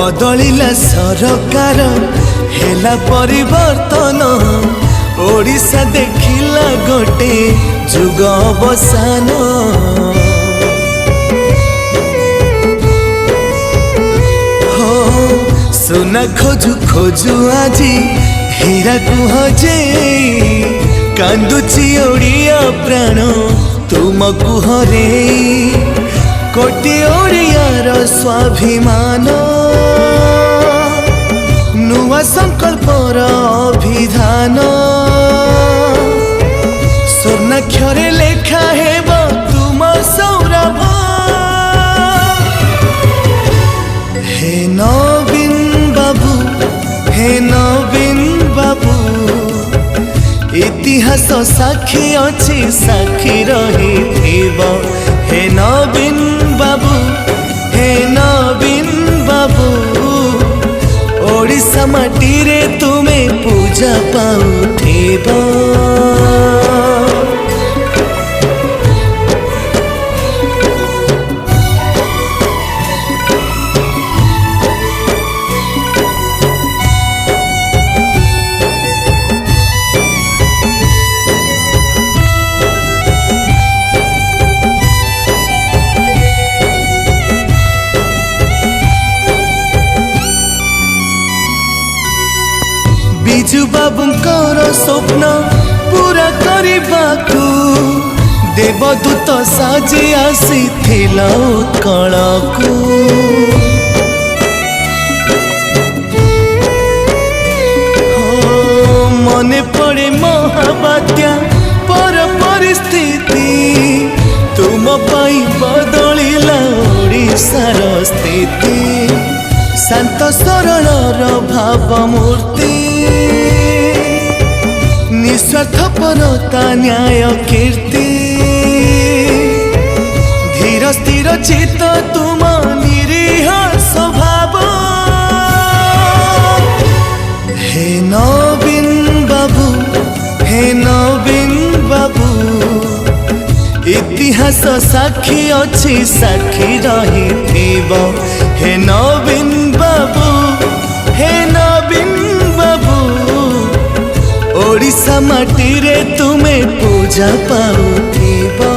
बदलिला सरकार हेला परिवर्तन ओडिशा देखिला गोटे जुग अवसान हो सुना खोजु खोजु आजी हीरा कुह जे कांदुची ओडिया प्राण तुमकु हरे कोटि ओडियार स्वाभिमान नुआ संकल्पर अभिधान स्वर्णाक्षरे लेखा हेब तुम सौरभ हे नवीन बाबू हे नवीन बाबू इतिहास साक्षी अच्छी साक्षी रही हे नवीन बाबू हे नवीन बाबू ओडिशा माटी रे तुम्हें पूजा पाउथिबो बिजू बाबूंकर स्वप्न पूरा करबाकू देवदूत साजी आसीथिला उत्कलकू मने पड़े महाबात्या पर परिस्थिति तुम पाई बदलिला ओडिशार स्थिति शांत सरलर भावमूर्ति निस्वार्थपरता न्याय कीर्ति धीर स्थिर चित्त तुम निरीह स्वभाव हे नवीन बाबू हे नवीन बाबू इतिहास साक्षी अच्छी साक्षी रही हे नवीन बाबू हे नवीन बाबू ओडिशा माटी रे तुम्हें पूजा पाउथिबो।